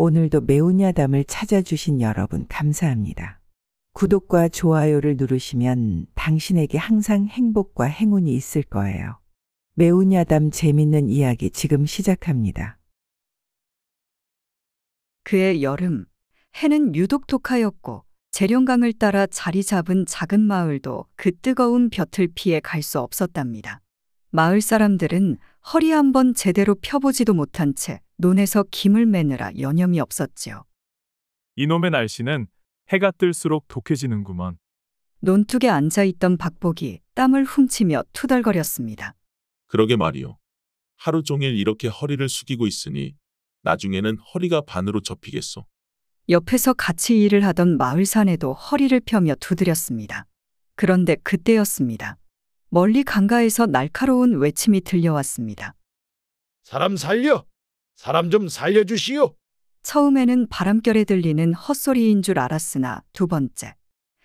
오늘도 매운 야담을 찾아주신 여러분 감사합니다. 구독과 좋아요를 누르시면 당신에게 항상 행복과 행운이 있을 거예요. 매운 야담 재밌는 이야기 지금 시작합니다. 그해 여름, 해는 유독 독하였고 재령강을 따라 자리 잡은 작은 마을도 그 뜨거운 볕을 피해 갈 수 없었답니다. 마을 사람들은 허리 한번 제대로 펴보지도 못한 채 논에서 김을 매느라 여념이 없었지요. 이놈의 날씨는 해가 뜰수록 독해지는구먼. 논둑에 앉아있던 박복이 땀을 훔치며 투덜거렸습니다. 그러게 말이요. 하루 종일 이렇게 허리를 숙이고 있으니 나중에는 허리가 반으로 접히겠소. 옆에서 같이 일을 하던 마을 사내도 허리를 펴며 두드렸습니다. 그런데 그때였습니다. 멀리 강가에서 날카로운 외침이 들려왔습니다. 사람 살려! 사람 좀 살려주시오! 처음에는 바람결에 들리는 헛소리인 줄 알았으나 두 번째,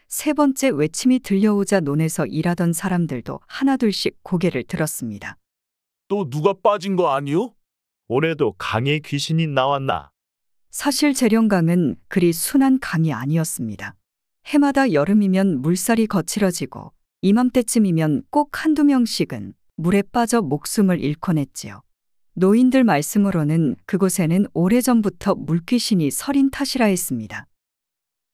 세 번째 외침이 들려오자 논에서 일하던 사람들도 하나둘씩 고개를 들었습니다. 또 누가 빠진 거 아니오? 올해도 강에 귀신이 나왔나? 사실 재령강은 그리 순한 강이 아니었습니다. 해마다 여름이면 물살이 거칠어지고 이맘때쯤이면 꼭 한두 명씩은 물에 빠져 목숨을 잃곤 했지요. 노인들 말씀으로는 그곳에는 오래전부터 물귀신이 서린 탓이라 했습니다.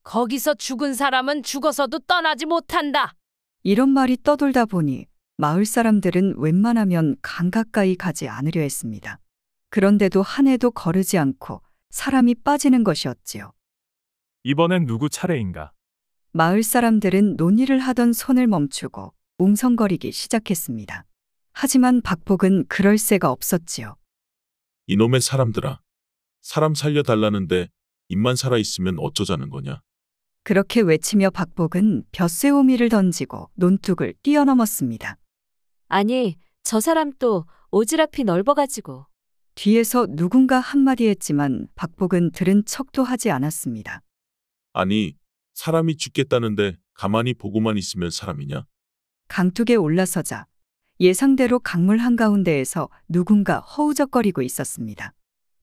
거기서 죽은 사람은 죽어서도 떠나지 못한다. 이런 말이 떠돌다 보니 마을 사람들은 웬만하면 강 가까이 가지 않으려 했습니다. 그런데도 한 해도 거르지 않고 사람이 빠지는 것이었지요. 이번엔 누구 차례인가? 마을 사람들은 논의를 하던 손을 멈추고 웅성거리기 시작했습니다. 하지만 박복은 그럴 새가 없었지요. 이놈의 사람들아. 사람 살려달라는데 입만 살아있으면 어쩌자는 거냐. 그렇게 외치며 박복은 벼쇠오미를 던지고 논둑을 뛰어넘었습니다. 아니, 저 사람 또 오지랖이 넓어가지고. 뒤에서 누군가 한마디 했지만 박복은 들은 척도 하지 않았습니다. 아니, 사람이 죽겠다는데 가만히 보고만 있으면 사람이냐? 강둑에 올라서자 예상대로 강물 한가운데에서 누군가 허우적거리고 있었습니다.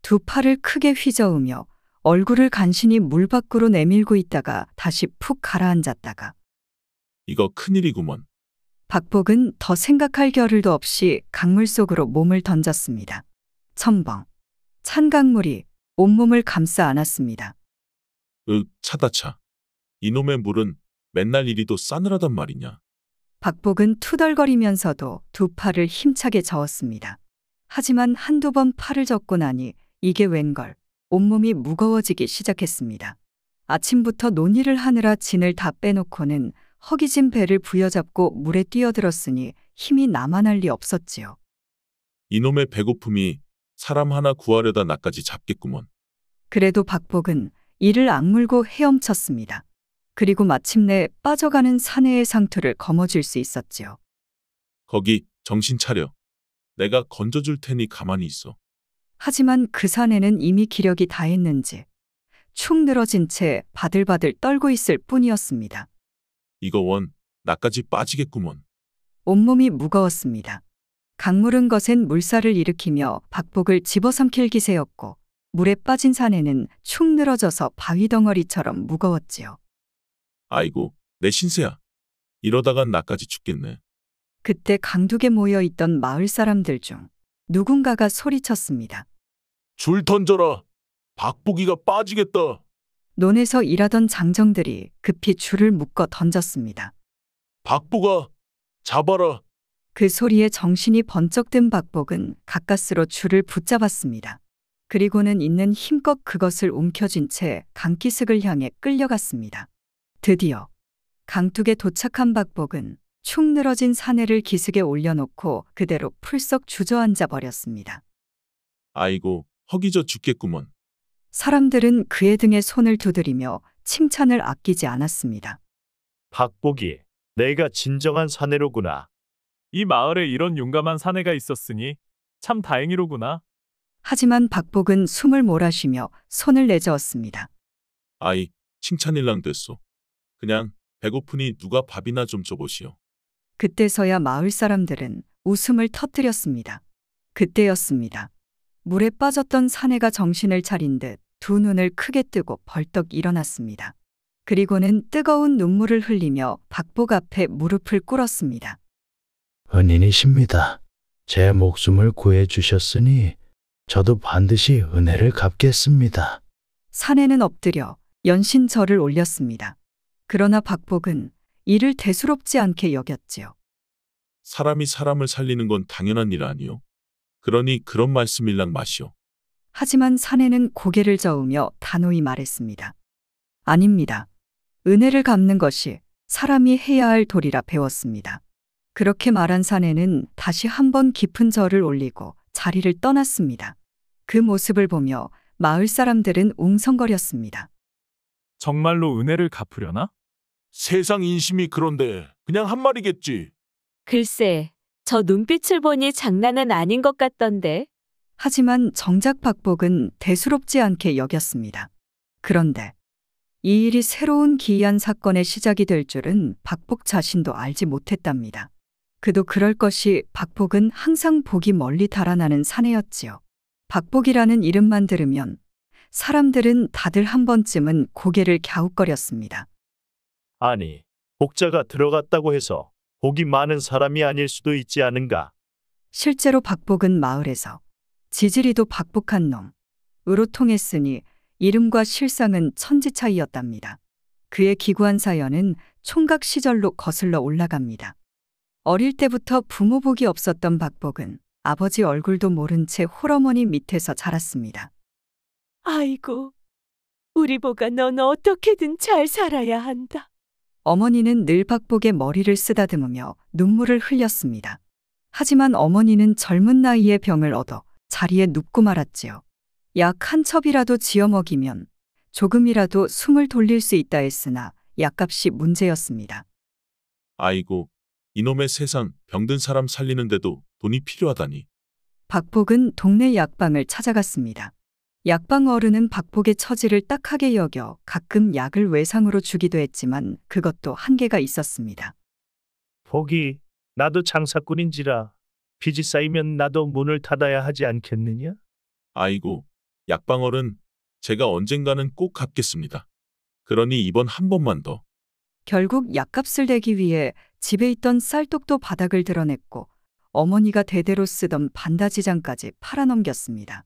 두 팔을 크게 휘저으며 얼굴을 간신히 물 밖으로 내밀고 있다가 다시 푹 가라앉았다가 이거 큰일이구먼. 박복은 더 생각할 겨를도 없이 강물 속으로 몸을 던졌습니다. 첨벙. 찬 강물이 온몸을 감싸 안았습니다. 차다 차. 이놈의 물은 맨날 이리도 싸늘하단 말이냐. 박복은 투덜거리면서도 두 팔을 힘차게 저었습니다. 하지만 한두 번 팔을 젓고 나니 이게 웬걸 온몸이 무거워지기 시작했습니다. 아침부터 논일을 하느라 진을 다 빼놓고는 허기진 배를 부여잡고 물에 뛰어들었으니 힘이 남아날 리 없었지요. 이놈의 배고픔이 사람 하나 구하려다 나까지 잡겠구먼. 그래도 박복은 이를 악물고 헤엄쳤습니다. 그리고 마침내 빠져가는 사내의 상투를 거머쥘 수 있었지요. 거기 정신 차려. 내가 건져줄 테니 가만히 있어. 하지만 그 사내는 이미 기력이 다했는지 축 늘어진 채 바들바들 떨고 있을 뿐이었습니다. 이거 원 나까지 빠지겠구먼. 온몸이 무거웠습니다. 강물은 거센 물살을 일으키며 박복을 집어삼킬 기세였고 물에 빠진 사내는 축 늘어져서 바위 덩어리처럼 무거웠지요. 아이고, 내 신세야. 이러다간 나까지 죽겠네. 그때 강둑에 모여있던 마을 사람들 중 누군가가 소리쳤습니다. 줄 던져라. 박보기가 빠지겠다. 논에서 일하던 장정들이 급히 줄을 묶어 던졌습니다. 박보가 잡아라. 그 소리에 정신이 번쩍 든 박복은 가까스로 줄을 붙잡았습니다. 그리고는 있는 힘껏 그것을 움켜쥔 채 강기슭을 향해 끌려갔습니다. 드디어 강둑에 도착한 박복은 축 늘어진 사내를 기슭에 올려놓고 그대로 풀썩 주저앉아 버렸습니다. 아이고, 허기져 죽겠구먼. 사람들은 그의 등에 손을 두드리며 칭찬을 아끼지 않았습니다. 박복이, 내가 진정한 사내로구나. 이 마을에 이런 용감한 사내가 있었으니 참 다행이로구나. 하지만 박복은 숨을 몰아쉬며 손을 내저었습니다. 아이, 칭찬일랑 됐소. 그냥 배고프니 누가 밥이나 좀 줘보시오. 그때서야 마을 사람들은 웃음을 터뜨렸습니다. 그때였습니다. 물에 빠졌던 사내가 정신을 차린 듯 두 눈을 크게 뜨고 벌떡 일어났습니다. 그리고는 뜨거운 눈물을 흘리며 박복 앞에 무릎을 꿇었습니다. 은인이십니다. 제 목숨을 구해 주셨으니 저도 반드시 은혜를 갚겠습니다. 사내는 엎드려 연신절을 올렸습니다. 그러나 박복은 이를 대수롭지 않게 여겼지요. 사람이 사람을 살리는 건 당연한 일 아니요. 그러니 그런 말씀일랑 마시오. 하지만 사내는 고개를 저으며 단호히 말했습니다. 아닙니다. 은혜를 갚는 것이 사람이 해야 할 도리라 배웠습니다. 그렇게 말한 사내는 다시 한번 깊은 절을 올리고 자리를 떠났습니다. 그 모습을 보며 마을 사람들은 웅성거렸습니다. 정말로 은혜를 갚으려나? 세상 인심이 그런데 그냥 한 말이겠지. 글쎄, 저 눈빛을 보니 장난은 아닌 것 같던데. 하지만 정작 박복은 대수롭지 않게 여겼습니다. 그런데 이 일이 새로운 기이한 사건의 시작이 될 줄은 박복 자신도 알지 못했답니다. 그도 그럴 것이 박복은 항상 복이 멀리 달아나는 사내였지요. 박복이라는 이름만 들으면 사람들은 다들 한 번쯤은 고개를 갸웃거렸습니다. 아니, 복자가 들어갔다고 해서 복이 많은 사람이 아닐 수도 있지 않은가? 실제로 박복은 마을에서 지지리도 박복한 놈으로 통했으니 이름과 실상은 천지 차이였답니다. 그의 기구한 사연은 총각 시절로 거슬러 올라갑니다. 어릴 때부터 부모 복이 없었던 박복은 아버지 얼굴도 모른 채 홀어머니 밑에서 자랐습니다. 아이고, 우리 보가 넌 어떻게든 잘 살아야 한다. 어머니는 늘 박복의 머리를 쓰다듬으며 눈물을 흘렸습니다. 하지만 어머니는 젊은 나이에 병을 얻어 자리에 눕고 말았지요. 약 한 첩이라도 지어 먹이면 조금이라도 숨을 돌릴 수 있다 했으나 약값이 문제였습니다. 아이고, 이놈의 세상 병든 사람 살리는데도 돈이 필요하다니. 박복은 동네 약방을 찾아갔습니다. 약방 어른은 박복의 처지를 딱하게 여겨 가끔 약을 외상으로 주기도 했지만 그것도 한계가 있었습니다. 복이, 나도 장사꾼인지라 빚이 쌓이면 나도 문을 닫아야 하지 않겠느냐? 아이고, 약방어른, 제가 언젠가는 꼭 갚겠습니다. 그러니 이번 한 번만 더. 결국 약값을 내기 위해 집에 있던 쌀독도 바닥을 드러냈고 어머니가 대대로 쓰던 반다지장까지 팔아넘겼습니다.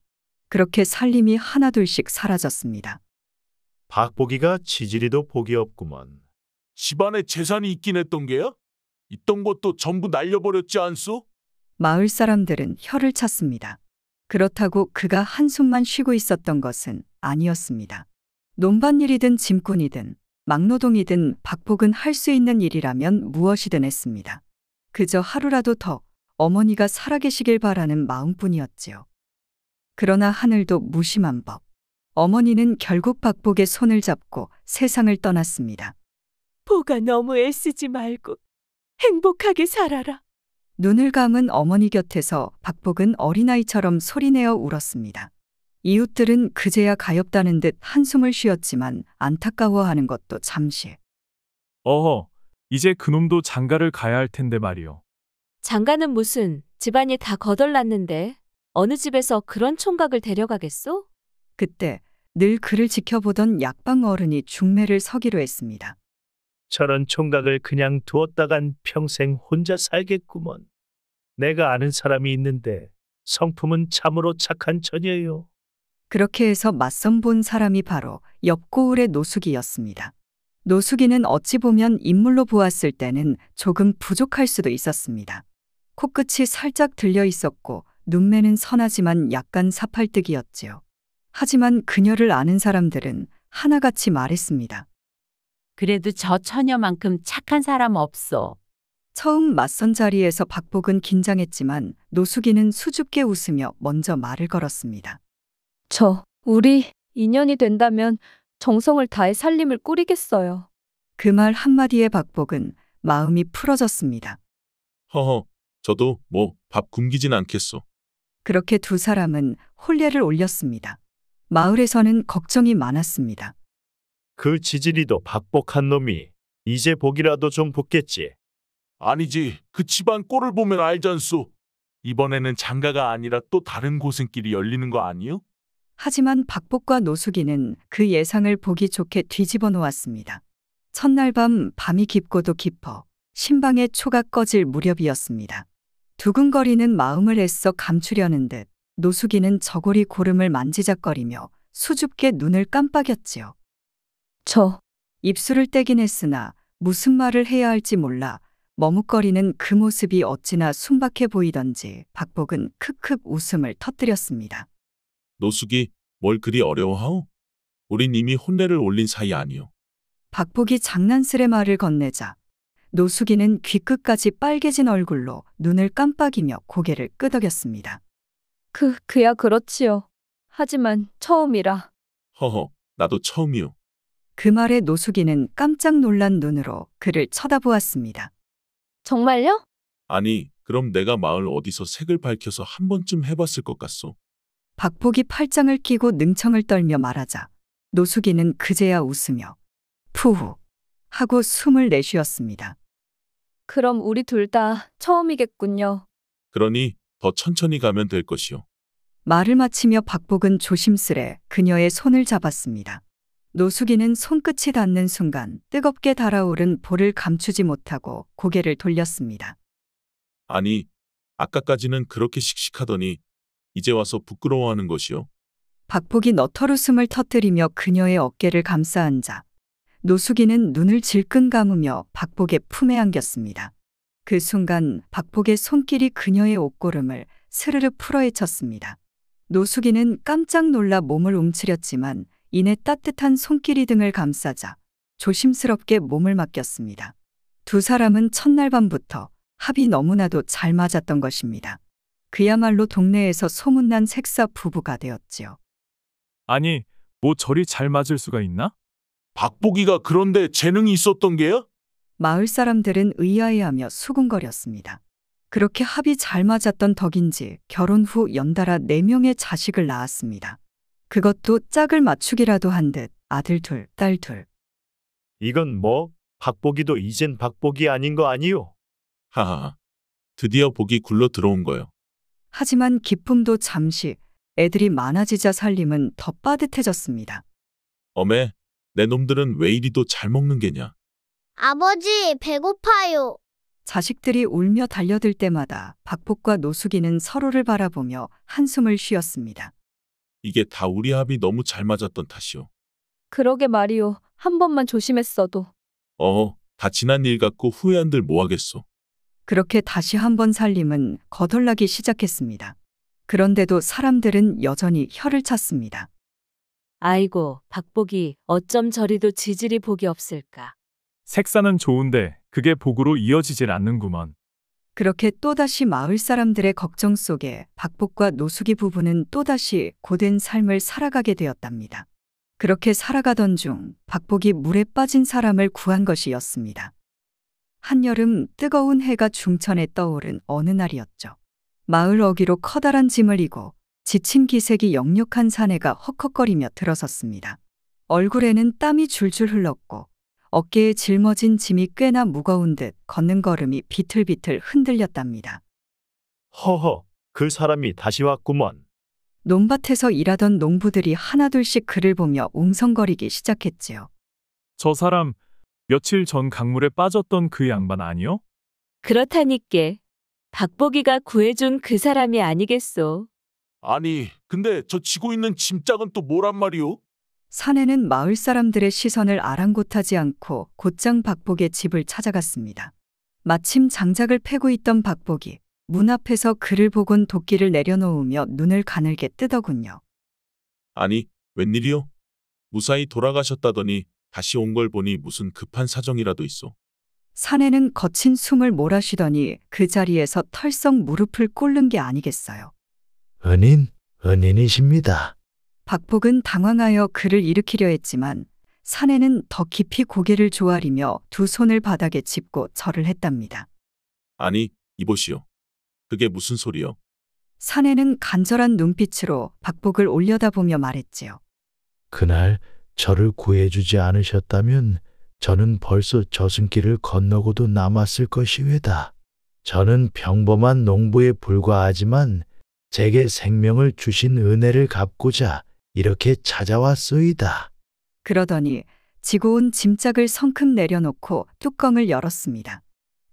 그렇게 살림이 하나둘씩 사라졌습니다. 박복이가 지지리도 복이 없구먼. 집안에 재산이 있긴 했던 게야? 있던 것도 전부 날려버렸지 않소? 마을 사람들은 혀를 찼습니다. 그렇다고 그가 한숨만 쉬고 있었던 것은 아니었습니다. 논밭일이든 짐꾼이든 막노동이든 박복은 할 수 있는 일이라면 무엇이든 했습니다. 그저 하루라도 더 어머니가 살아계시길 바라는 마음뿐이었지요. 그러나 하늘도 무심한 법. 어머니는 결국 박복의 손을 잡고 세상을 떠났습니다. 보가 너무 애쓰지 말고 행복하게 살아라. 눈을 감은 어머니 곁에서 박복은 어린아이처럼 소리내어 울었습니다. 이웃들은 그제야 가엾다는 듯 한숨을 쉬었지만 안타까워하는 것도 잠시. 어허, 이제 그놈도 장가를 가야 할 텐데 말이오. 장가는 무슨, 집안이 다 거덜났는데 어느 집에서 그런 총각을 데려가겠소? 그때 늘 그를 지켜보던 약방 어른이 중매를 서기로 했습니다. 저런 총각을 그냥 두었다간 평생 혼자 살겠구먼. 내가 아는 사람이 있는데 성품은 참으로 착한 처녀요. 그렇게 해서 맞선 본 사람이 바로 옆 고을의 노숙이였습니다. 노숙이는 어찌 보면 인물로 보았을 때는 조금 부족할 수도 있었습니다. 코끝이 살짝 들려 있었고 눈매는 선하지만 약간 사팔뜨기였지요. 하지만 그녀를 아는 사람들은 하나같이 말했습니다. 그래도 저 처녀만큼 착한 사람 없어. 처음 맞선 자리에서 박복은 긴장했지만 노숙이는 수줍게 웃으며 먼저 말을 걸었습니다. 우리 인연이 된다면 정성을 다해 살림을 꾸리겠어요. 그 말 한마디에 박복은 마음이 풀어졌습니다. 허허, 저도 밥 굶기진 않겠소. 그렇게 두 사람은 혼례를 올렸습니다. 마을에서는 걱정이 많았습니다. 그 지지리도 박복한 놈이 이제 복이라도 좀 붙겠지. 아니지, 그 집안 꼴을 보면 알잖소. 이번에는 장가가 아니라 또 다른 고생길이 열리는 거 아니요? 하지만 박복과 노숙인은 그 예상을 보기 좋게 뒤집어 놓았습니다. 첫날 밤이 깊고도 깊어 신방의 초가 꺼질 무렵이었습니다. 두근거리는 마음을 애써 감추려는 듯 노숙인은 저고리 고름을 만지작거리며 수줍게 눈을 깜빡였지요. 입술을 떼긴 했으나 무슨 말을 해야 할지 몰라 머뭇거리는 그 모습이 어찌나 순박해 보이던지 박복은 크크 웃음을 터뜨렸습니다. 노숙이 뭘 그리 어려워하오? 우린 이미 혼례를 올린 사이 아니오. 박복이 장난스레 말을 건네자 노숙이는 귀끝까지 빨개진 얼굴로 눈을 깜빡이며 고개를 끄덕였습니다. 그야 그렇지요. 하지만 처음이라. 허허, 나도 처음이오. 그 말에 노숙이는 깜짝 놀란 눈으로 그를 쳐다보았습니다. 정말요? 아니, 그럼 내가 마을 어디서 색을 밝혀서 한 번쯤 해봤을 것 같소. 박복이 팔짱을 끼고 능청을 떨며 말하자 노숙이는 그제야 웃으며 푸후 하고 숨을 내쉬었습니다. 그럼 우리 둘 다 처음이겠군요. 그러니 더 천천히 가면 될 것이오. 말을 마치며 박복은 조심스레 그녀의 손을 잡았습니다. 노숙이는 손끝이 닿는 순간 뜨겁게 달아오른 볼을 감추지 못하고 고개를 돌렸습니다. 아니, 아까까지는 그렇게 씩씩하더니 이제 와서 부끄러워하는 것이오. 박복이 너털웃음을 터뜨리며 그녀의 어깨를 감싸 앉아 노숙이는 눈을 질끈 감으며 박복의 품에 안겼습니다. 그 순간 박복의 손길이 그녀의 옷고름을 스르르 풀어헤쳤습니다. 노숙이는 깜짝 놀라 몸을 움츠렸지만 이내 따뜻한 손길이 등을 감싸자 조심스럽게 몸을 맡겼습니다. 두 사람은 첫날 밤부터 합이 너무나도 잘 맞았던 것입니다. 그야말로 동네에서 소문난 색사 부부가 되었지요. 아니, 뭐 저리 잘 맞을 수가 있나? 박복이가 그런데 재능이 있었던 게야? 마을 사람들은 의아해하며 수군거렸습니다. 그렇게 합이 잘 맞았던 덕인지 결혼 후 연달아 4명의 자식을 낳았습니다. 그것도 짝을 맞추기라도 한 듯 아들 둘, 딸 둘. 이건 뭐 박복이도 이젠 박복이 아닌 거 아니요? 하하하. 드디어 복이 굴러 들어온 거요. 하지만 기쁨도 잠시, 애들이 많아지자 살림은 더 빠듯해졌습니다. 어메, 내 놈들은 왜 이리도 잘 먹는 게냐. 아버지, 배고파요. 자식들이 울며 달려들 때마다 박복과 노숙이는 서로를 바라보며 한숨을 쉬었습니다. 이게 다 우리 합이 너무 잘 맞았던 탓이오. 그러게 말이오. 한 번만 조심했어도. 다 지난 일 같고 후회한들 뭐하겠소. 그렇게 다시 한번 살림은 거덜나기 시작했습니다. 그런데도 사람들은 여전히 혀를 찼습니다. 아이고, 박복이 어쩜 저리도 지질이 복이 없을까. 색사는 좋은데 그게 복으로 이어지질 않는구먼. 그렇게 또다시 마을 사람들의 걱정 속에 박복과 노숙이 부부는 또다시 고된 삶을 살아가게 되었답니다. 그렇게 살아가던 중 박복이 물에 빠진 사람을 구한 것이었습니다. 한여름 뜨거운 해가 중천에 떠오른 어느 날이었죠. 마을 어귀로 커다란 짐을 이고 지친 기색이 역력한 사내가 헉헉거리며 들어섰습니다. 얼굴에는 땀이 줄줄 흘렀고 어깨에 짊어진 짐이 꽤나 무거운 듯 걷는 걸음이 비틀비틀 흔들렸답니다. 허허, 그 사람이 다시 왔구먼. 논밭에서 일하던 농부들이 하나둘씩 그를 보며 웅성거리기 시작했지요. 저 사람 며칠 전 강물에 빠졌던 그 양반 아니요? 그렇다니께. 박복이가 구해준 그 사람이 아니겠소. 아니, 근데 저 지고 있는 짐짝은 또 뭐란 말이오? 사내는 마을 사람들의 시선을 아랑곳하지 않고 곧장 박복의 집을 찾아갔습니다. 마침 장작을 패고 있던 박복이 문 앞에서 그를 보곤 도끼를 내려놓으며 눈을 가늘게 뜨더군요. 아니, 웬일이요? 무사히 돌아가셨다더니 다시 온 걸 보니 무슨 급한 사정이라도 있어. 사내는 거친 숨을 몰아쉬더니 그 자리에서 털썩 무릎을 꿇는 게 아니겠어요. 은인이십니다. 박복은 당황하여 그를 일으키려 했지만 사내는 더 깊이 고개를 조아리며 두 손을 바닥에 짚고 절을 했답니다. 아니, 이보시오. 그게 무슨 소리요? 사내는 간절한 눈빛으로 박복을 올려다보며 말했지요. 그날 저를 구해주지 않으셨다면 저는 벌써 저승길을 건너고도 남았을 것이외다. 저는 평범한 농부에 불과하지만 제게 생명을 주신 은혜를 갚고자 이렇게 찾아왔소이다. 그러더니 지고 온 짐짝을 성큼 내려놓고 뚜껑을 열었습니다.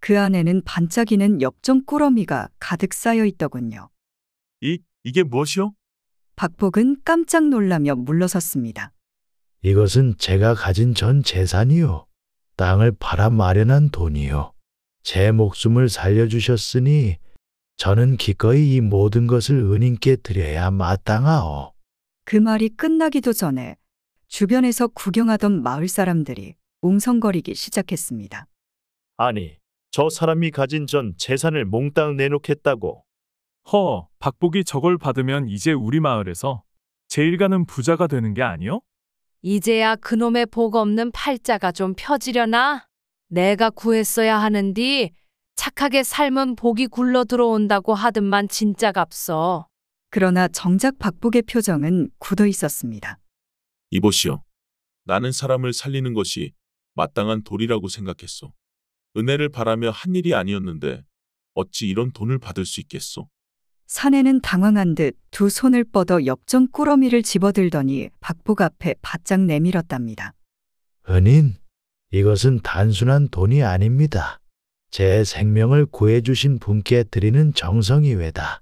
그 안에는 반짝이는 엽전 꾸러미가 가득 쌓여 있더군요. 이게 무엇이요? 박복은 깜짝 놀라며 물러섰습니다. 이것은 제가 가진 전 재산이요. 땅을 팔아 마련한 돈이요. 제 목숨을 살려주셨으니 저는 기꺼이 이 모든 것을 은인께 드려야 마땅하오. 그 말이 끝나기도 전에 주변에서 구경하던 마을 사람들이 웅성거리기 시작했습니다. 아니, 저 사람이 가진 전 재산을 몽땅 내놓겠다고. 박복이 저걸 받으면 이제 우리 마을에서 제일 가는 부자가 되는 게 아니요? 이제야 그놈의 복 없는 팔자가 좀 펴지려나? 내가 구했어야 하는디 착하게 삶은 복이 굴러 들어온다고 하든만 진짜갑서. 그러나 정작 박복의 표정은 굳어 있었습니다. 이보시오. 나는 사람을 살리는 것이 마땅한 도리라고 생각했소. 은혜를 바라며 한 일이 아니었는데 어찌 이런 돈을 받을 수 있겠소? 사내는 당황한 듯 두 손을 뻗어 엽전 꾸러미를 집어들더니 박복 앞에 바짝 내밀었답니다. 은인, 이것은 단순한 돈이 아닙니다. 제 생명을 구해주신 분께 드리는 정성이 외다.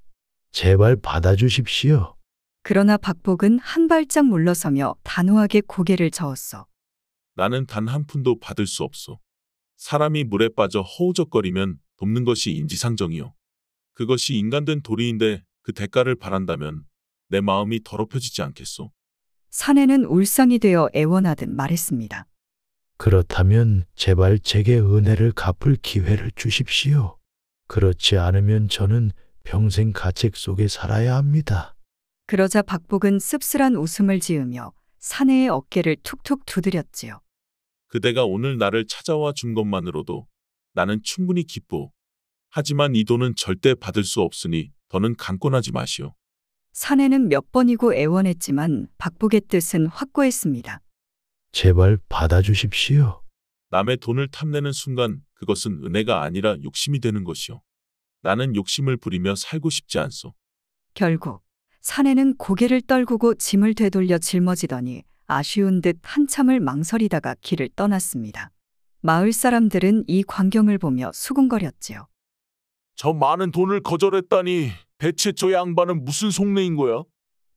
제발 받아주십시오. 그러나 박복은 한 발짝 물러서며 단호하게 고개를 저었어. 나는 단 한 푼도 받을 수 없소. 사람이 물에 빠져 허우적거리면 돕는 것이 인지상정이요. 그것이 인간된 도리인데 그 대가를 바란다면 내 마음이 더럽혀지지 않겠소. 사내는 울상이 되어 애원하듯 말했습니다. 그렇다면 제발 제게 은혜를 갚을 기회를 주십시오. 그렇지 않으면 저는 평생 가책 속에 살아야 합니다. 그러자 박복은 씁쓸한 웃음을 지으며 사내의 어깨를 툭툭 두드렸지요. 그대가 오늘 나를 찾아와 준 것만으로도 나는 충분히 기쁘오. 하지만 이 돈은 절대 받을 수 없으니 더는 강권하지 마시오. 사내는 몇 번이고 애원했지만 박복의 뜻은 확고했습니다. 제발 받아주십시오. 남의 돈을 탐내는 순간 그것은 은혜가 아니라 욕심이 되는 것이오. 나는 욕심을 부리며 살고 싶지 않소. 결국 사내는 고개를 떨구고 짐을 되돌려 짊어지더니 아쉬운 듯 한참을 망설이다가 길을 떠났습니다. 마을 사람들은 이 광경을 보며 수군거렸지요. 저 많은 돈을 거절했다니 대체 저 양반은 무슨 속내인 거야?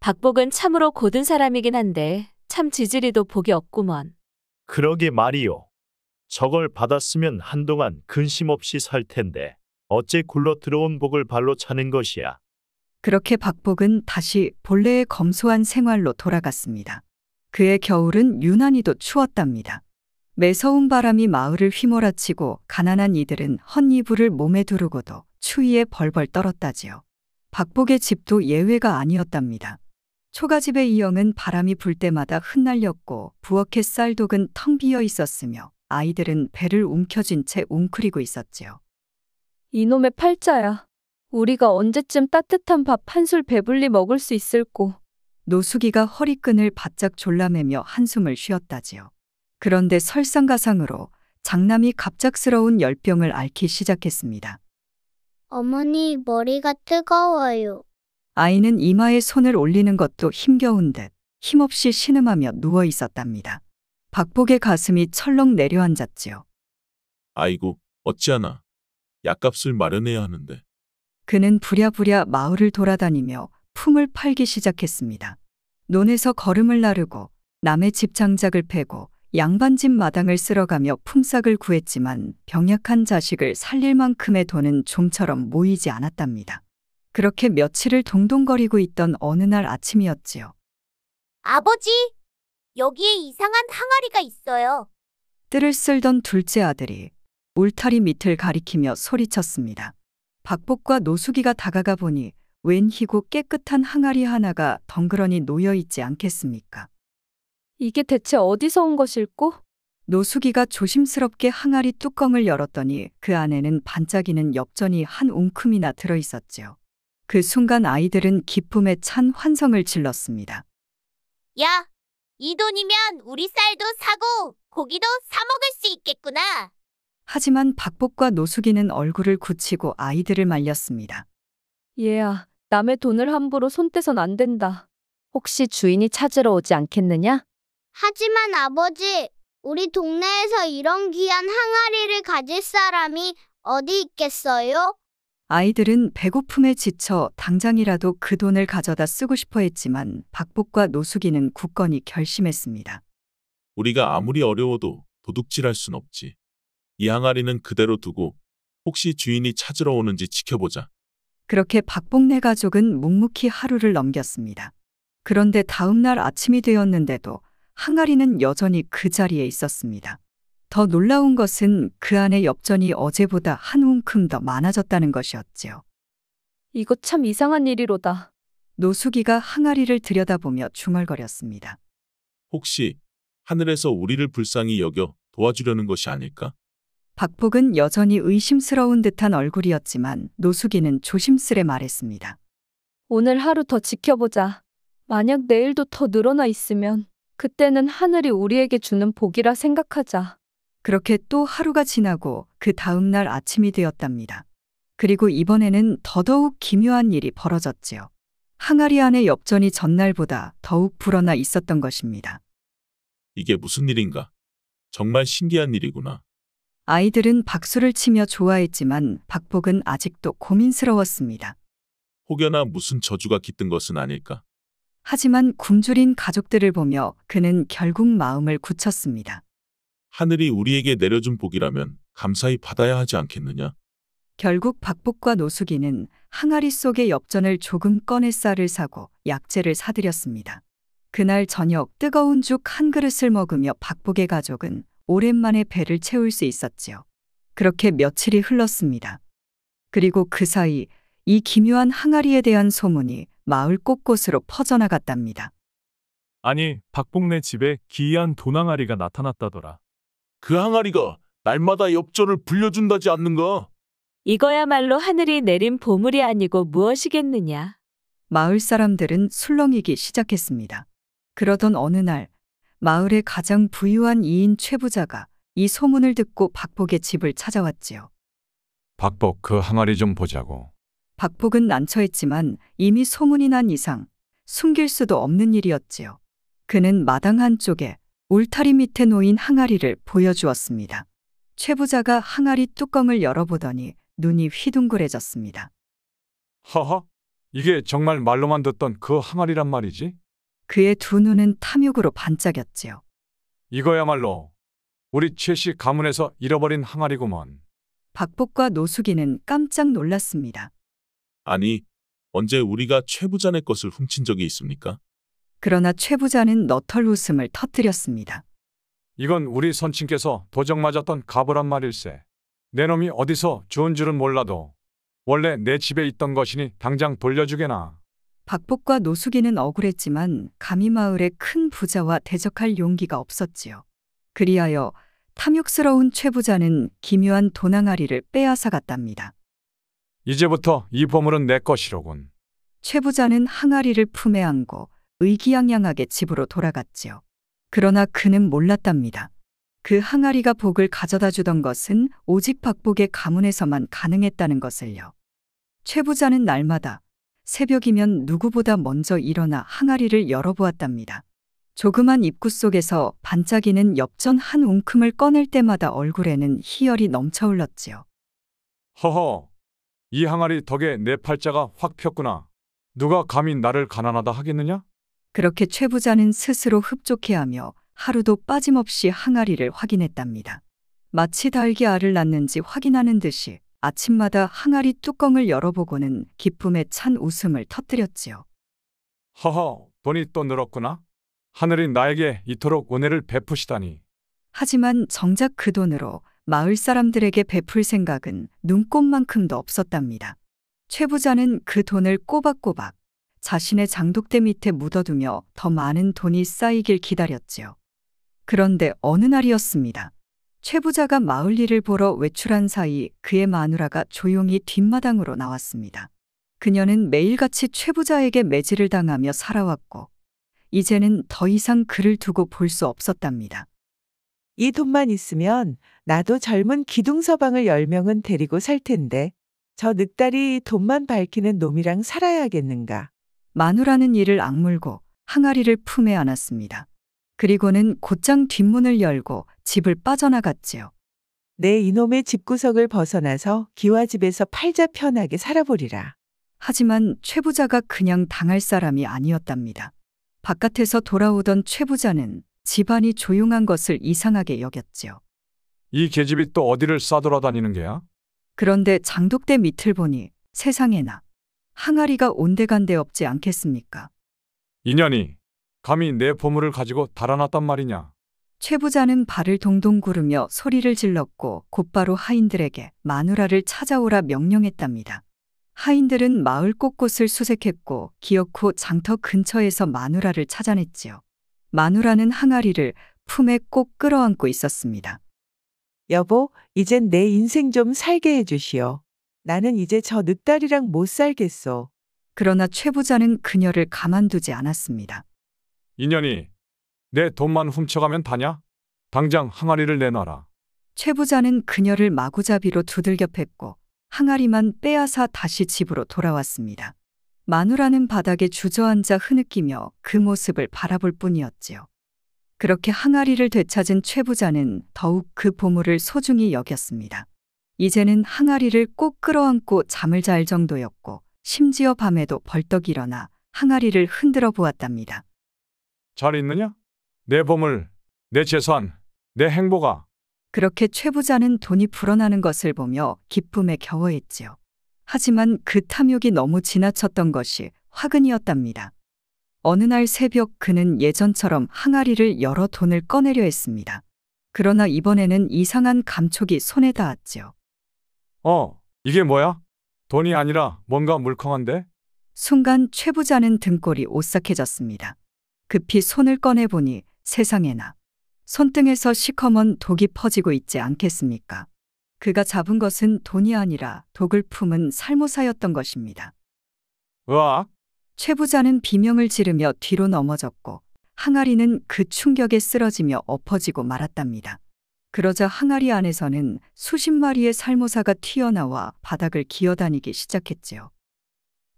박복은 참으로 고든 사람이긴 한데 참 지지리도 복이 없구먼. 그러게 말이요. 저걸 받았으면 한동안 근심 없이 살 텐데 어째 굴러 들어온 복을 발로 차는 것이야. 그렇게 박복은 다시 본래의 검소한 생활로 돌아갔습니다. 그의 겨울은 유난히도 추웠답니다. 매서운 바람이 마을을 휘몰아치고 가난한 이들은 헛이불을 몸에 두르고도 추위에 벌벌 떨었다지요. 박복의 집도 예외가 아니었답니다. 초가집의 이영은 바람이 불 때마다 흩날렸고 부엌의 쌀독은 텅 비어 있었으며 아이들은 배를 움켜쥔 채 웅크리고 있었지요. 이놈의 팔자야. 우리가 언제쯤 따뜻한 밥 한 술 배불리 먹을 수 있을꼬. 노숙이가 허리끈을 바짝 졸라매며 한숨을 쉬었다지요. 그런데 설상가상으로 장남이 갑작스러운 열병을 앓기 시작했습니다. 어머니, 머리가 뜨거워요. 아이는 이마에 손을 올리는 것도 힘겨운 듯 힘없이 신음하며 누워 있었답니다. 박복의 가슴이 철렁 내려앉았지요. 아이고, 어찌하나. 약값을 마련해야 하는데. 그는 부랴부랴 마을을 돌아다니며 품을 팔기 시작했습니다. 논에서 거름을 나르고 남의 집 장작을 패고 양반집 마당을 쓸어가며 품삯을 구했지만 병약한 자식을 살릴 만큼의 돈은 좀처럼 모이지 않았답니다. 그렇게 며칠을 동동거리고 있던 어느 날 아침이었지요. 아버지, 여기에 이상한 항아리가 있어요. 뜰을 쓸던 둘째 아들이 울타리 밑을 가리키며 소리쳤습니다. 박복과 노숙이가 다가가 보니 웬 희고 깨끗한 항아리 하나가 덩그러니 놓여 있지 않겠습니까? 이게 대체 어디서 온 것일꼬? 노숙이가 조심스럽게 항아리 뚜껑을 열었더니 그 안에는 반짝이는 엽전이 한 웅큼이나 들어 있었지요. 그 순간 아이들은 기쁨에 찬 환성을 질렀습니다. 야, 이 돈이면 우리 쌀도 사고 고기도 사 먹을 수 있겠구나. 하지만 박복과 노숙이는 얼굴을 굳히고 아이들을 말렸습니다. 얘야, 남의 돈을 함부로 손 떼선 안 된다. 혹시 주인이 찾으러 오지 않겠느냐? 하지만 아버지, 우리 동네에서 이런 귀한 항아리를 가질 사람이 어디 있겠어요? 아이들은 배고픔에 지쳐 당장이라도 그 돈을 가져다 쓰고 싶어 했지만 박복과 노숙이는 굳건히 결심했습니다. 우리가 아무리 어려워도 도둑질할 순 없지. 이 항아리는 그대로 두고 혹시 주인이 찾으러 오는지 지켜보자. 그렇게 박복네 가족은 묵묵히 하루를 넘겼습니다. 그런데 다음 날 아침이 되었는데도 항아리는 여전히 그 자리에 있었습니다. 더 놀라운 것은 그 안에 엽전이 어제보다 한 움큼 더 많아졌다는 것이었지요. 이거 참 이상한 일이로다. 노숙이가 항아리를 들여다보며 중얼거렸습니다. 혹시 하늘에서 우리를 불쌍히 여겨 도와주려는 것이 아닐까? 박복은 여전히 의심스러운 듯한 얼굴이었지만 노숙이는 조심스레 말했습니다. 오늘 하루 더 지켜보자. 만약 내일도 더 늘어나 있으면 그때는 하늘이 우리에게 주는 복이라 생각하자. 그렇게 또 하루가 지나고 그 다음 날 아침이 되었답니다. 그리고 이번에는 더더욱 기묘한 일이 벌어졌지요. 항아리 안의 엽전이 전날보다 더욱 불어나 있었던 것입니다. 이게 무슨 일인가? 정말 신기한 일이구나. 아이들은 박수를 치며 좋아했지만 박복은 아직도 고민스러웠습니다. 혹여나 무슨 저주가 깃든 것은 아닐까? 하지만 굶주린 가족들을 보며 그는 결국 마음을 굳혔습니다. 하늘이 우리에게 내려준 복이라면 감사히 받아야 하지 않겠느냐? 결국 박복과 노숙이는 항아리 속의 엽전을 조금 꺼내 쌀을 사고 약재를 사들였습니다. 그날 저녁 뜨거운 죽 한 그릇을 먹으며 박복의 가족은 오랜만에 배를 채울 수 있었지요. 그렇게 며칠이 흘렀습니다. 그리고 그 사이 이 기묘한 항아리에 대한 소문이 마을 곳곳으로 퍼져나갔답니다. 아니, 박복네 집에 기이한 돈항아리가 나타났다더라. 그 항아리가 날마다 엽전을 불려준다지 않는가? 이거야말로 하늘이 내린 보물이 아니고 무엇이겠느냐. 마을 사람들은 술렁이기 시작했습니다. 그러던 어느 날 마을의 가장 부유한 이인 최 부자가 이 소문을 듣고 박복의 집을 찾아왔지요. 박복, 그 항아리 좀 보자고. 박복은 난처했지만 이미 소문이 난 이상 숨길 수도 없는 일이었지요. 그는 마당 한쪽에 울타리 밑에 놓인 항아리를 보여주었습니다. 최 부자가 항아리 뚜껑을 열어보더니 눈이 휘둥그레졌습니다. 허허, 이게 정말 말로만 듣던 그 항아리란 말이지? 그의 두 눈은 탐욕으로 반짝였지요. 이거야말로 우리 최씨 가문에서 잃어버린 항아리구먼. 박복과 노숙이는 깜짝 놀랐습니다. 아니, 언제 우리가 최 부자네 것을 훔친 적이 있습니까? 그러나 최 부자는 너털 웃음을 터뜨렸습니다. 이건 우리 선친께서 도적 맞았던 가보란 말일세. 내 놈이 어디서 주운 줄은 몰라도 원래 내 집에 있던 것이니 당장 돌려주게나. 박복과 노숙이는 억울했지만 감히 마을의 큰 부자와 대적할 용기가 없었지요. 그리하여 탐욕스러운 최 부자는 기묘한 돈항아리를 빼앗아 갔답니다. 이제부터 이 보물은 내 것이로군. 최 부자는 항아리를 품에 안고 의기양양하게 집으로 돌아갔지요. 그러나 그는 몰랐답니다. 그 항아리가 복을 가져다 주던 것은 오직 박복의 가문에서만 가능했다는 것을요. 최 부자는 날마다 새벽이면 누구보다 먼저 일어나 항아리를 열어보았답니다. 조그만 입구 속에서 반짝이는 엽전 한 움큼을 꺼낼 때마다 얼굴에는 희열이 넘쳐흘렀지요. 허허, 이 항아리 덕에 내 팔자가 확 폈구나. 누가 감히 나를 가난하다 하겠느냐? 그렇게 최 부자는 스스로 흡족해하며 하루도 빠짐없이 항아리를 확인했답니다. 마치 닭이 알을 낳는지 확인하는 듯이 아침마다 항아리 뚜껑을 열어보고는 기쁨에 찬 웃음을 터뜨렸지요. 허허, 돈이 또 늘었구나. 하늘이 나에게 이토록 은혜를 베푸시다니. 하지만 정작 그 돈으로 마을 사람들에게 베풀 생각은 눈꼽만큼도 없었답니다. 최 부자는 그 돈을 꼬박꼬박 자신의 장독대 밑에 묻어두며 더 많은 돈이 쌓이길 기다렸지요. 그런데 어느 날이었습니다. 최 부자가 마을 일을 보러 외출한 사이 그의 마누라가 조용히 뒷마당으로 나왔습니다. 그녀는 매일같이 최 부자에게 매질을 당하며 살아왔고 이제는 더 이상 그를 두고 볼 수 없었답니다. 이 돈만 있으면 나도 젊은 기둥서방을 10명은 데리고 살 텐데 저 늑다리 돈만 밝히는 놈이랑 살아야겠는가. 마누라는 이를 악물고 항아리를 품에 안았습니다. 그리고는 곧장 뒷문을 열고 집을 빠져나갔지요. 내 이놈의 집구석을 벗어나서 기와 집에서 팔자 편하게 살아보리라. 하지만 최 부자가 그냥 당할 사람이 아니었답니다. 바깥에서 돌아오던 최 부자는 집안이 조용한 것을 이상하게 여겼지요. 이 계집이 또 어디를 싸돌아다니는 게야? 그런데 장독대 밑을 보니 세상에나 항아리가 온데간데 없지 않겠습니까? 인연이 감히 내 보물을 가지고 달아났단 말이냐? 최 부자는 발을 동동 구르며 소리를 질렀고 곧바로 하인들에게 마누라를 찾아오라 명령했답니다. 하인들은 마을 곳곳을 수색했고 기어코 장터 근처에서 마누라를 찾아냈지요. 마누라는 항아리를 품에 꼭 끌어안고 있었습니다. 여보, 이젠 내 인생 좀 살게 해주시오. 나는 이제 저 늑다리랑 못 살겠소. 그러나 최 부자는 그녀를 가만두지 않았습니다. 인연이 내 돈만 훔쳐가면 다냐? 당장 항아리를 내놔라. 최 부자는 그녀를 마구잡이로 두들겨 팼고 항아리만 빼앗아 다시 집으로 돌아왔습니다. 마누라는 바닥에 주저앉아 흐느끼며 그 모습을 바라볼 뿐이었지요. 그렇게 항아리를 되찾은 최 부자는 더욱 그 보물을 소중히 여겼습니다. 이제는 항아리를 꼭 끌어안고 잠을 잘 정도였고 심지어 밤에도 벌떡 일어나 항아리를 흔들어 보았답니다. 잘 있느냐? 내 보물, 내 재산, 내 행보가. 그렇게 최 부자는 돈이 불어나는 것을 보며 기쁨에 겨워했지요. 하지만 그 탐욕이 너무 지나쳤던 것이 화근이었답니다. 어느 날 새벽 그는 예전처럼 항아리를 열어 돈을 꺼내려 했습니다. 그러나 이번에는 이상한 감촉이 손에 닿았지요. 이게 뭐야? 돈이 아니라 뭔가 물컹한데? 순간 최 부자는 등골이 오싹해졌습니다. 급히 손을 꺼내보니 세상에나 손등에서 시커먼 독이 퍼지고 있지 않겠습니까? 그가 잡은 것은 돈이 아니라 독을 품은 살모사였던 것입니다. 으악! 최 부자는 비명을 지르며 뒤로 넘어졌고 항아리는 그 충격에 쓰러지며 엎어지고 말았답니다. 그러자 항아리 안에서는 수십 마리의 살모사가 튀어나와 바닥을 기어다니기 시작했지요.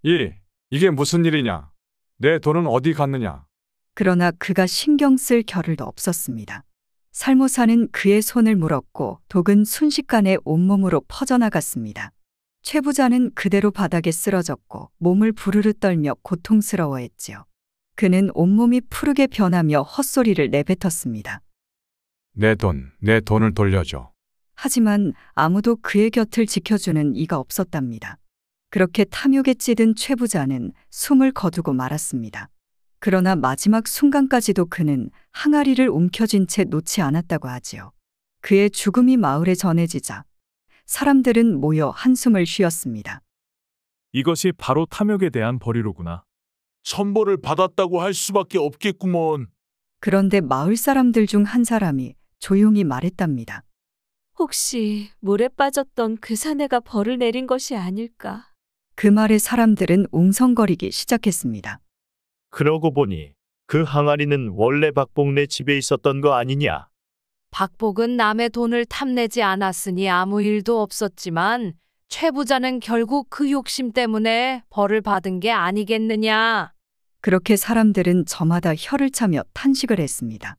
이게 무슨 일이냐? 내 돈은 어디 갔느냐? 그러나 그가 신경 쓸 겨를도 없었습니다. 살모사는 그의 손을 물었고 독은 순식간에 온몸으로 퍼져나갔습니다. 최 부자는 그대로 바닥에 쓰러졌고 몸을 부르르 떨며 고통스러워했지요. 그는 온몸이 푸르게 변하며 헛소리를 내뱉었습니다. 내 돈을 돌려줘. 하지만 아무도 그의 곁을 지켜주는 이가 없었답니다. 그렇게 탐욕에 찌든 최 부자는 숨을 거두고 말았습니다. 그러나 마지막 순간까지도 그는 항아리를 움켜쥔 채 놓지 않았다고 하지요. 그의 죽음이 마을에 전해지자 사람들은 모여 한숨을 쉬었습니다. 이것이 바로 탐욕에 대한 벌이로구나. 천벌을 받았다고 할 수밖에 없겠구먼. 그런데 마을 사람들 중 한 사람이 조용히 말했답니다. 혹시 물에 빠졌던 그 사내가 벌을 내린 것이 아닐까? 그 말에 사람들은 웅성거리기 시작했습니다. 그러고 보니 그 항아리는 원래 박복네 집에 있었던 거 아니냐? 박복은 남의 돈을 탐내지 않았으니 아무 일도 없었지만 최 부자는 결국 그 욕심 때문에 벌을 받은 게 아니겠느냐. 그렇게 사람들은 저마다 혀를 차며 탄식을 했습니다.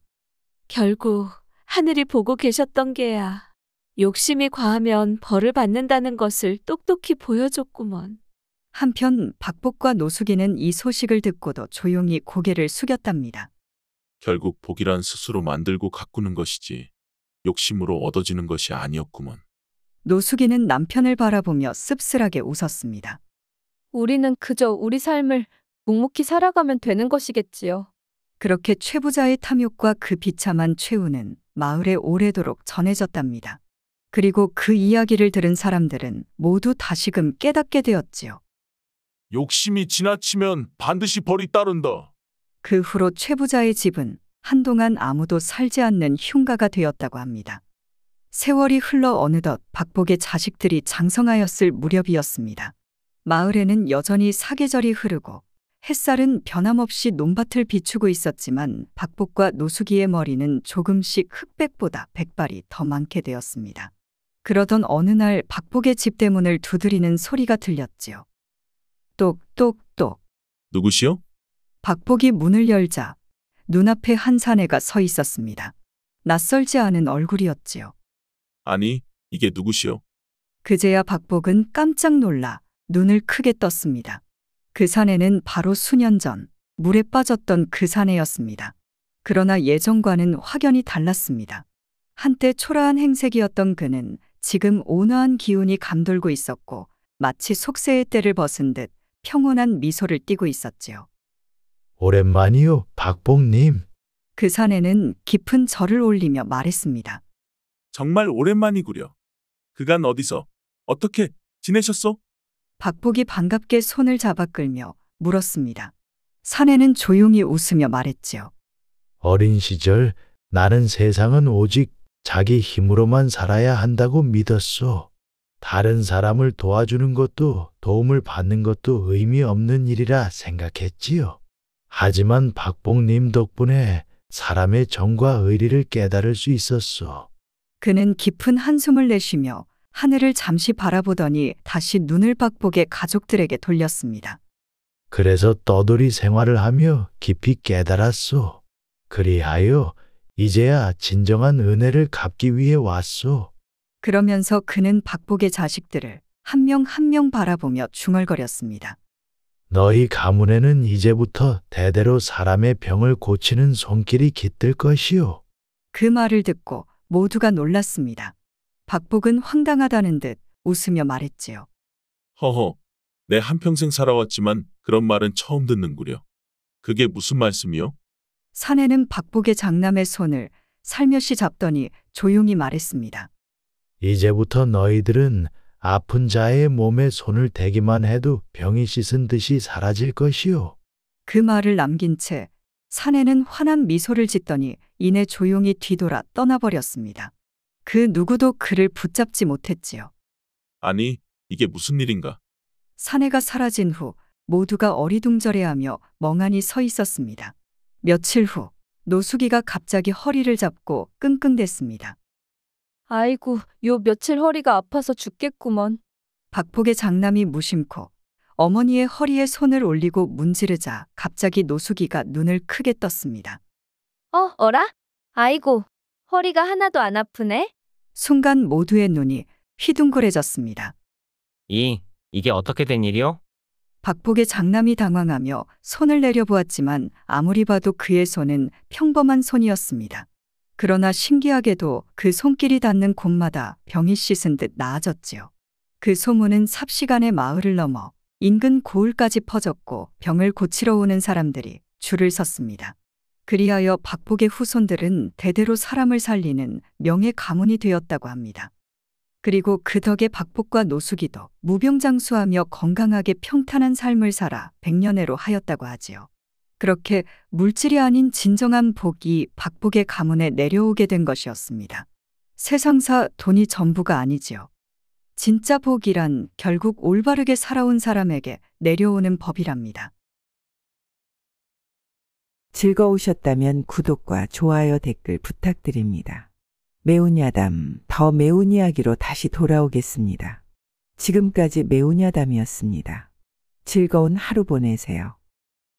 결국 하늘이 보고 계셨던 게야. 욕심이 과하면 벌을 받는다는 것을 똑똑히 보여줬구먼. 한편 박복과 노숙인은 이 소식을 듣고도 조용히 고개를 숙였답니다. 결국 복이란 스스로 만들고 가꾸는 것이지 욕심으로 얻어지는 것이 아니었구먼. 노숙인은 남편을 바라보며 씁쓸하게 웃었습니다. 우리는 그저 우리 삶을 묵묵히 살아가면 되는 것이겠지요. 그렇게 최 부자의 탐욕과 그 비참한 최후는 마을에 오래도록 전해졌답니다. 그리고 그 이야기를 들은 사람들은 모두 다시금 깨닫게 되었지요. 욕심이 지나치면 반드시 벌이 따른다. 그 후로 최 부자의 집은 한동안 아무도 살지 않는 흉가가 되었다고 합니다. 세월이 흘러 어느덧 박복의 자식들이 장성하였을 무렵이었습니다. 마을에는 여전히 사계절이 흐르고 햇살은 변함없이 논밭을 비추고 있었지만 박복과 노숙이의 머리는 조금씩 흑백보다 백발이 더 많게 되었습니다. 그러던 어느 날 박복의 집 대문을 두드리는 소리가 들렸지요. 똑똑똑. 누구시오? 박복이 문을 열자 눈앞에 한 사내가 서 있었습니다. 낯설지 않은 얼굴이었지요. 아니, 이게 누구시오? 그제야 박복은 깜짝 놀라 눈을 크게 떴습니다. 그 사내는 바로 수년 전 물에 빠졌던 그 사내였습니다. 그러나 예전과는 확연히 달랐습니다. 한때 초라한 행색이었던 그는 지금 온화한 기운이 감돌고 있었고 마치 속세의 때를 벗은 듯 평온한 미소를 띠고 있었지요. 오랜만이요, 박복님. 그 사내는 깊은 절을 올리며 말했습니다. 정말 오랜만이구려. 그간 어디서 어떻게 지내셨소? 박복이 반갑게 손을 잡아 끌며 물었습니다. 사내는 조용히 웃으며 말했지요. 어린 시절 나는 세상은 오직 자기 힘으로만 살아야 한다고 믿었소. 다른 사람을 도와주는 것도 도움을 받는 것도 의미 없는 일이라 생각했지요. 하지만 박복님 덕분에 사람의 정과 의리를 깨달을 수 있었소. 그는 깊은 한숨을 내쉬며 하늘을 잠시 바라보더니 다시 눈을 박복의 가족들에게 돌렸습니다. 그래서 떠돌이 생활을 하며 깊이 깨달았소. 그리하여 이제야 진정한 은혜를 갚기 위해 왔소. 그러면서 그는 박복의 자식들을 한 명 한 명 바라보며 중얼거렸습니다. 너희 가문에는 이제부터 대대로 사람의 병을 고치는 손길이 깃들 것이요. 그 말을 듣고 모두가 놀랐습니다. 박복은 황당하다는 듯 웃으며 말했지요. 허허, 내 한평생 살아왔지만 그런 말은 처음 듣는구려. 그게 무슨 말씀이요? 사내는 박복의 장남의 손을 살며시 잡더니 조용히 말했습니다. 이제부터 너희들은 아픈 자의 몸에 손을 대기만 해도 병이 씻은 듯이 사라질 것이요. 그 말을 남긴 채 사내는 환한 미소를 짓더니 이내 조용히 뒤돌아 떠나버렸습니다. 그 누구도 그를 붙잡지 못했지요. 아니, 이게 무슨 일인가? 사내가 사라진 후 모두가 어리둥절해하며 멍하니 서 있었습니다. 며칠 후 노숙이가 갑자기 허리를 잡고 끙끙댔습니다. 아이고, 요 며칠 허리가 아파서 죽겠구먼. 박복의 장남이 무심코 어머니의 허리에 손을 올리고 문지르자 갑자기 노숙이가 눈을 크게 떴습니다. 어라? 아이고, 허리가 하나도 안 아프네? 순간 모두의 눈이 휘둥그레졌습니다. 이게 어떻게 된 일이요? 박복의 장남이 당황하며 손을 내려보았지만 아무리 봐도 그의 손은 평범한 손이었습니다. 그러나 신기하게도 그 손길이 닿는 곳마다 병이 씻은 듯 나아졌지요. 그 소문은 삽시간에 마을을 넘어 인근 고을까지 퍼졌고 병을 고치러 오는 사람들이 줄을 섰습니다. 그리하여 박복의 후손들은 대대로 사람을 살리는 명예 가문이 되었다고 합니다. 그리고 그 덕에 박복과 노숙이도 무병장수하며 건강하게 평탄한 삶을 살아 백년해로 하였다고 하지요. 그렇게 물질이 아닌 진정한 복이 박복의 가문에 내려오게 된 것이었습니다. 세상사 돈이 전부가 아니지요. 진짜 복이란 결국 올바르게 살아온 사람에게 내려오는 법이랍니다. 즐거우셨다면 구독과 좋아요, 댓글 부탁드립니다. 매운 야담, 더 매운 이야기로 다시 돌아오겠습니다. 지금까지 매운 야담이었습니다. 즐거운 하루 보내세요.